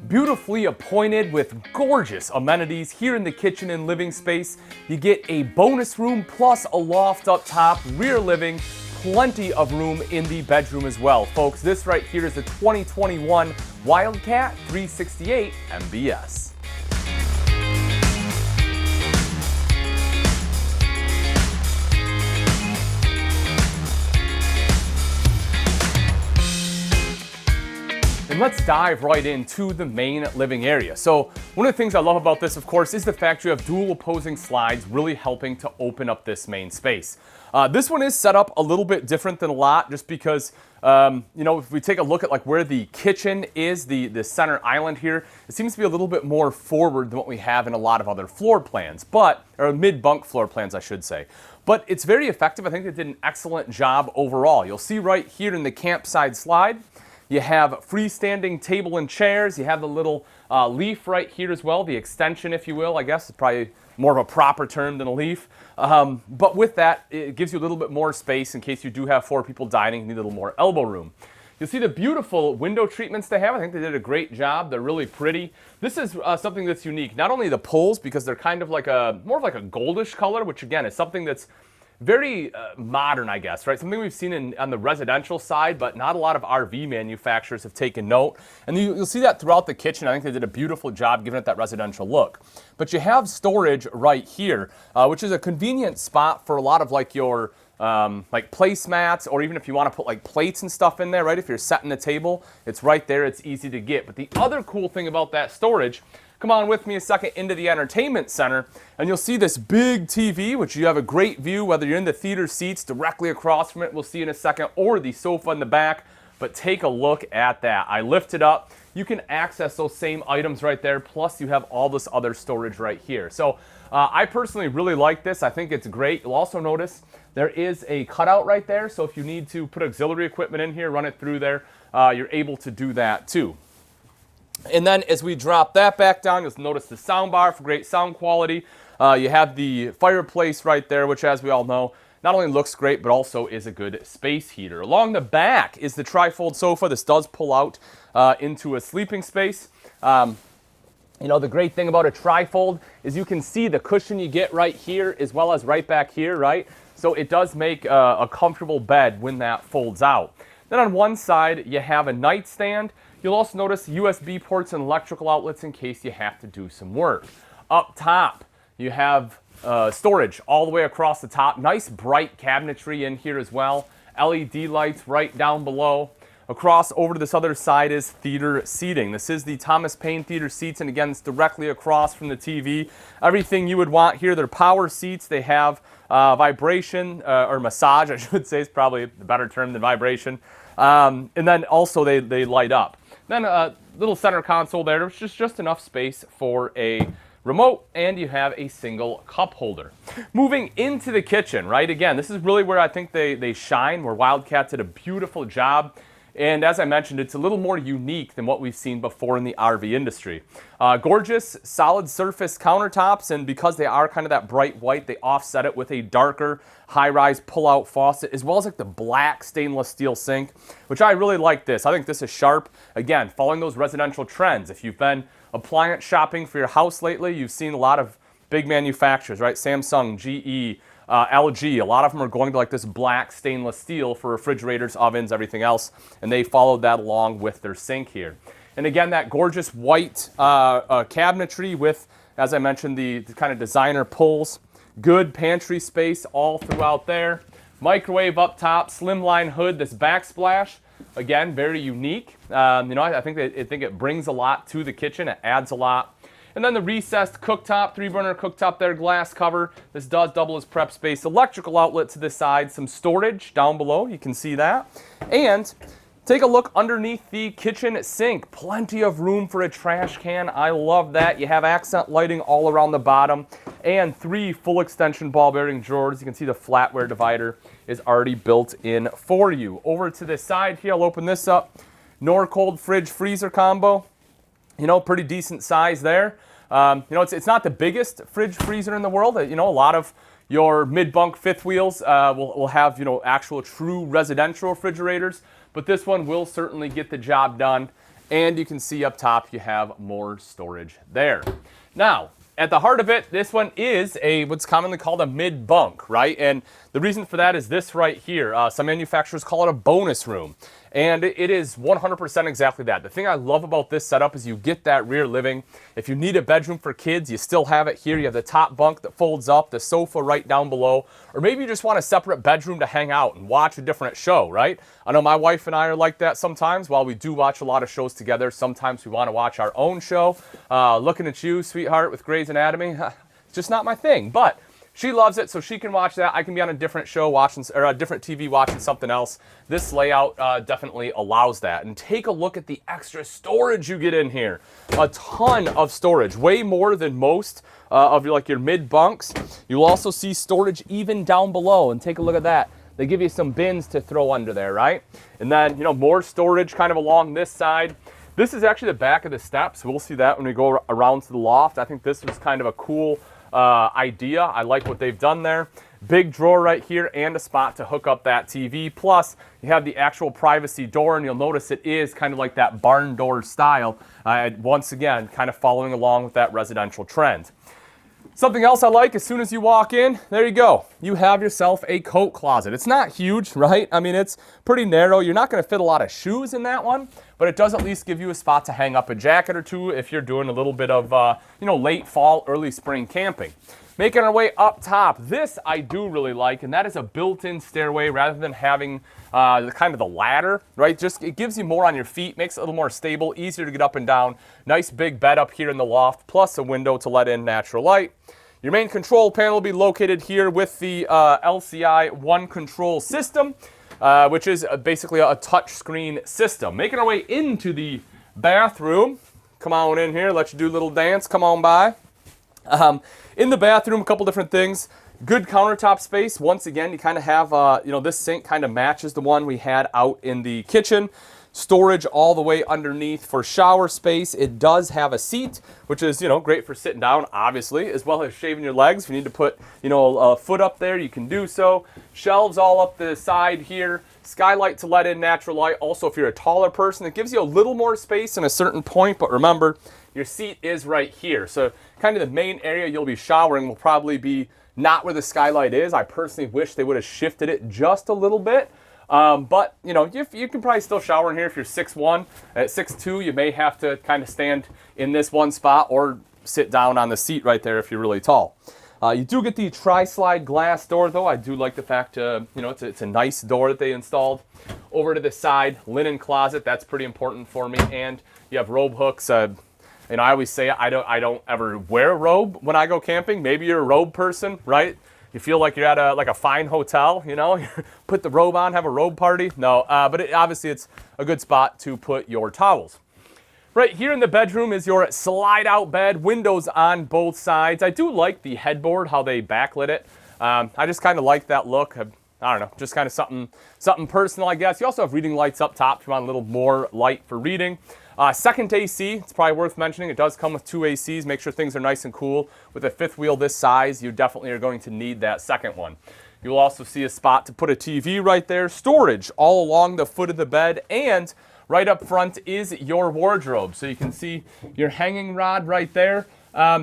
beautifully appointed with gorgeous amenities here in the kitchen and living space. You get a bonus room plus a loft up top, rear living, plenty of room in the bedroom as well. Folks, this right here is the 2021 Wildcat 368 MBS. And let's dive right into the main living area. So one of the things I love about this, of course, is the fact you have dual opposing slides really helping to open up this main space. This one is set up a little bit different than a lot just because, if we take a look at like where the kitchen is, the center island here, it seems to be a little bit more forward than what we have in a lot of other floor plans, or mid-bunk floor plans, I should say. But it's very effective. I think they did an excellent job overall. You'll see right here in the campside slide, you have freestanding table and chairs. You have the little leaf right here as well, the extension, if you will. I guess it's probably more of a proper term than a leaf. But with that, it gives you a little bit more space in case you do have 4 people dining and need a little more elbow room. You'll see the beautiful window treatments they have. I think they did a great job. They're really pretty. This is something that's unique. Not only the pulls, because they're kind of like more of like a goldish color, which again is something that's very modern, I guess, right? Something we've seen on the residential side, but not a lot of RV manufacturers have taken note. And you'll see that throughout the kitchen. I think they did a beautiful job giving it that residential look. But you have storage right here, which is a convenient spot for a lot of like your like placemats, or even if you want to put like plates and stuff in there, right? If you're setting the table, it's right there. It's easy to get. But the other cool thing about that storage, come on with me a second into the entertainment center, and you'll see this big TV, which you have a great view, whether you're in the theater seats directly across from it, we'll see in a second, or the sofa in the back. But take a look at that. I lift it up. You can access those same items right there, plus you have all this other storage right here. So I personally really like this. I think it's great. You'll also notice there is a cutout right there, so if you need to put auxiliary equipment in here, run it through there, you're able to do that too. And then as we drop that back down, you'll notice the sound bar for great sound quality. You have the fireplace right there, which, as we all know, not only looks great, but also is a good space heater. Along the back is the trifold sofa. This does pull out into a sleeping space. The great thing about a trifold is you can see the cushion you get right here as well as right back here, right? So it does make a comfortable bed when that folds out. Then on one side, you have a nightstand. You'll also notice USB ports and electrical outlets in case you have to do some work. Up top, you have storage all the way across the top. Nice bright cabinetry in here as well. LED lights right down below. Across over to this other side is theater seating. This is the Thomas Paine theater seats, and again, it's directly across from the TV. Everything you would want here. They're power seats. They have vibration, or massage, I should say, is probably a better term than vibration. And then also they light up. Then a little center console there, which is just enough space for a remote, and you have a single cup holder. Moving into the kitchen, right? Again, this is really where I think they shine, where Wildcat did a beautiful job. And as I mentioned, it's a little more unique than what we've seen before in the RV industry. Gorgeous, solid surface countertops, and because they are kind of that bright white, they offset it with a darker, high-rise pull-out faucet, as well as like the black stainless steel sink, which I really like this. I think this is sharp. Again, following those residential trends. If you've been appliance shopping for your house lately, you've seen a lot of big manufacturers, right? Samsung, GE, LG, a lot of them are going to like this black stainless steel for refrigerators, ovens, everything else, and they followed that along with their sink here. And again, that gorgeous white cabinetry with, as I mentioned, the kind of designer pulls. Good pantry space all throughout there. Microwave up top, slimline hood, this backsplash, again, very unique. I think it brings a lot to the kitchen. It adds a lot. And then the recessed cooktop, 3-burner cooktop there, glass cover. This does double as prep space. Electrical outlet to the side, some storage down below. You can see that. And take a look underneath the kitchen sink. Plenty of room for a trash can. I love that. You have accent lighting all around the bottom and 3 full extension ball bearing drawers. You can see the flatware divider is already built in for you. Over to the side here, I'll open this up. Norcold fridge freezer combo. Pretty decent size there. It's not the biggest fridge freezer in the world. A lot of your mid-bunk fifth wheels will have, actual true residential refrigerators, but this one will certainly get the job done. And you can see up top you have more storage there. Now, at the heart of it, this one is what's commonly called a mid-bunk, right? And the reason for that is this right here. Some manufacturers call it a bonus room. And it is 100% exactly that. The thing I love about this setup is you get that rear living. If you need a bedroom for kids, you still have it here. You have the top bunk that folds up, the sofa right down below, or maybe you just want a separate bedroom to hang out and watch a different show, right? I know my wife and I are like that sometimes. While we do watch a lot of shows together, sometimes we want to watch our own show. Looking at you, sweetheart, with Grey's Anatomy, it's just not my thing, but she loves it, so she can watch that. I can be on a different show watching, or a different TV watching something else. This layout definitely allows that. And take a look at the extra storage you get in here. A ton of storage, way more than most of your mid bunks. You'll also see storage even down below, and take a look at that. They give you some bins to throw under there, right? And then, more storage kind of along this side. This is actually the back of the steps. We'll see that when we go around to the loft. I think this was kind of a cool idea. I like what they've done there. Big drawer right here and a spot to hook up that TV. Plus, you have the actual privacy door, and you'll notice it is kind of like that barn door style. Once again, kind of following along with that residential trend. Something else I like, as soon as you walk in, there you go. You have yourself a coat closet. It's not huge, right? I mean, it's pretty narrow. You're not going to fit a lot of shoes in that one, but it does at least give you a spot to hang up a jacket or two if you're doing a little bit of, late fall, early spring camping. Making our way up top, this I do really like, and that is a built-in stairway rather than having kind of the ladder, right? Just it gives you more on your feet, makes it a little more stable, easier to get up and down. Nice big bed up here in the loft, plus a window to let in natural light. Your main control panel will be located here with the LCI One Control system, which is basically a touch screen system. Making our way into the bathroom. Come on in here, let you do a little dance, come on by. In the bathroom, a couple different things. Good countertop space. Once again, you kind of have, this sink kind of matches the one we had out in the kitchen. Storage all the way underneath for shower space. It does have a seat, which is, great for sitting down, obviously, as well as shaving your legs. If you need to put, a foot up there, you can do so. Shelves all up the side here. Skylight to let in natural light. Also, if you're a taller person, it gives you a little more space in a certain point, but remember, your seat is right here. So kind of the main area you'll be showering will probably be not where the skylight is. I personally wish they would have shifted it just a little bit. But, you can probably still shower in here if you're 6'1". At 6'2", you may have to kind of stand in this one spot or sit down on the seat right there if you're really tall. You do get the tri-slide glass door, though. I do like the fact, it's a nice door that they installed. Over to the side, linen closet. That's pretty important for me. And you have robe hooks. I always say I don't ever wear a robe when I go camping. Maybe you're a robe person, right? You feel like you're at a fine hotel, put the robe on, have a robe party. No, but obviously it's a good spot to put your towels. Right here in the bedroom is your slide out bed, windows on both sides. I do like the headboard, how they backlit it. I just kind of like that look. I don't know, just kind of something personal, I guess. You also have reading lights up top if you want a little more light for reading. Second AC, it's probably worth mentioning. It does come with 2 ACs. Make sure things are nice and cool. With a fifth wheel this size, you definitely are going to need that second one. You'll also see a spot to put a TV right there. Storage all along the foot of the bed, and right up front is your wardrobe. So you can see your hanging rod right there. I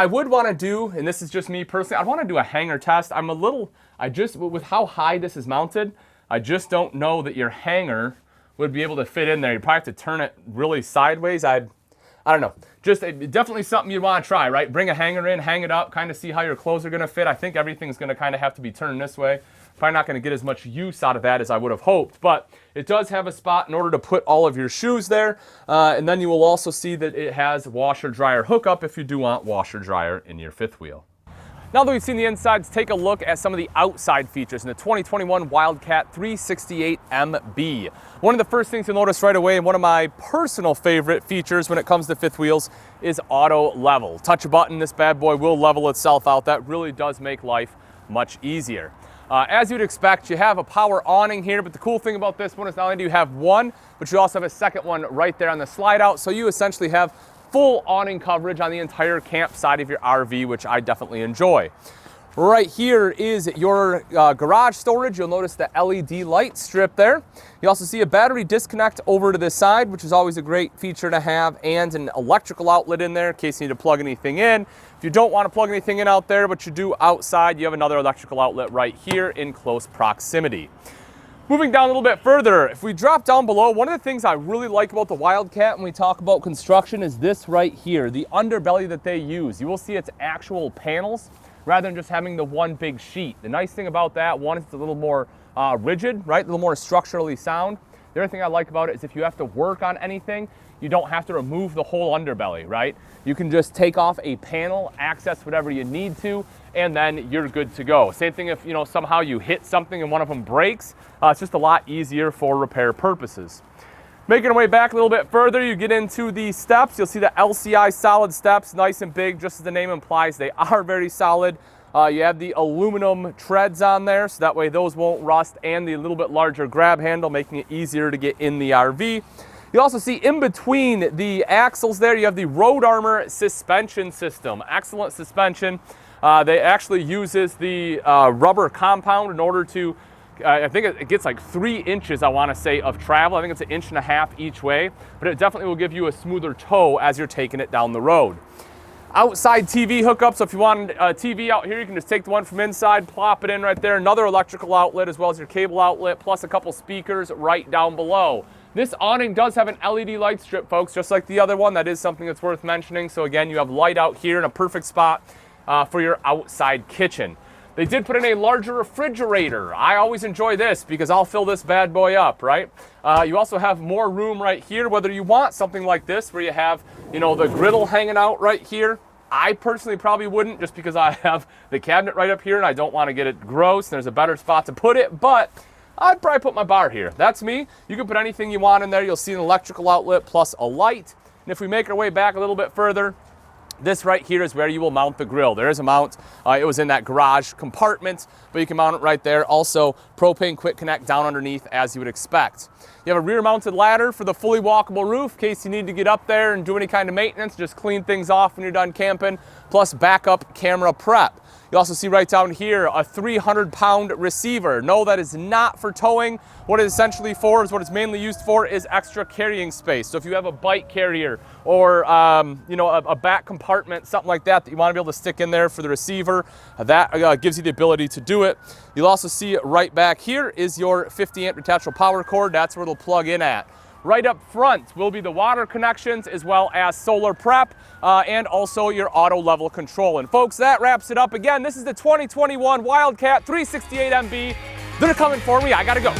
would want to do, and this is just me personally, I want to do a hanger test. With how high this is mounted, I just don't know that your hanger would be able to fit in there. You probably have to turn it really sideways. I don't know. Just definitely something you'd want to try, right? Bring a hanger in, hang it up, kind of see how your clothes are going to fit. I think everything's going to kind of have to be turned this way. Probably not going to get as much use out of that as I would have hoped, but it does have a spot in order to put all of your shoes there. And then you will also see that it has washer dryer hookup if you do want washer dryer in your fifth wheel. Now that we've seen the insides, take a look at some of the outside features in the 2021 Wildcat 368MB. One of the first things you'll notice right away, and one of my personal favorite features when it comes to fifth wheels, is auto level. Touch a button, this bad boy will level itself out. That really does make life much easier. As you'd expect, you have a power awning here, but the cool thing about this one is not only do you have one, but you also have a second one right there on the slide out, so you essentially have full awning coverage on the entire campsite of your RV, which I definitely enjoy. Right here is your garage storage. You'll notice the LED light strip there. You also see a battery disconnect over to the side, which is always a great feature to have, and an electrical outlet in there in case you need to plug anything in. If you don't want to plug anything in out there, but you do outside, you have another electrical outlet right here in close proximity. Moving down a little bit further, if we drop down below, one of the things I really like about the Wildcat when we talk about construction is this right here, the underbelly that they use. You will see it's actual panels rather than just having the one big sheet. The nice thing about that, one, is it's a little more rigid, right? A little more structurally sound. The other thing I like about it is if you have to work on anything, you don't have to remove the whole underbelly, right? You can just take off a panel, access whatever you need to, and then you're good to go. Same thing if, you know, somehow you hit something and one of them breaks, it's just a lot easier for repair purposes. Making our way back a little bit further, you get into the steps. You'll see the LCI solid steps, nice and big, just as the name implies, they are very solid. You have the aluminum treads on there, so that way those won't rust, and the little bit larger grab handle, making it easier to get in the RV. You also see in between the axles there, you have the Road Armor suspension system. Excellent suspension. They actually uses the rubber compound in order to, I think it gets like 3 inches, I want to say, of travel. I think it's 1.5 inches each way, but it definitely will give you a smoother tow as you're taking it down the road. Outside TV hookup, so if you want a TV out here, you can just take the one from inside, plop it in right there. Another electrical outlet as well as your cable outlet, plus a couple speakers right down below. This awning does have an LED light strip, folks, just like the other one. That is something that's worth mentioning. So again, you have light out here in a perfect spot for your outside kitchen. They did put in a larger refrigerator. I always enjoy this because I'll fill this bad boy up, right? You also have more room right here, whether you want something like this where you have, you know, the griddle hanging out right here. I personally probably wouldn't, just because I have the cabinet right up here and I don't want to get it gross. There's a better spot to put it, but I'd probably put my bar here. That's me. You can put anything you want in there. You'll see an electrical outlet plus a light. And if we make our way back a little bit further, this right here is where you will mount the grill. There is a mount. It was in that garage compartment, but you can mount it right there. Also, propane quick connect down underneath as you would expect. You have a rear mounted ladder for the fully walkable roof in case you need to get up there and do any kind of maintenance, just clean things off when you're done camping, plus backup camera prep. You also see right down here a 300-pound receiver. No, that is not for towing. What it is essentially for is what it's mainly used for is extra carrying space. So if you have a bike carrier or you know, a back compartment, something like that you want to be able to stick in there for the receiver, that gives you the ability to do it. You'll also see right back here is your 50-amp detachable power cord. That's where it'll plug in at. Right up front will be the water connections as well as solar prep and also your auto level control. And folks, that wraps it up. Again, this is the 2021 Wildcat 368MB. They're coming for me. I gotta go.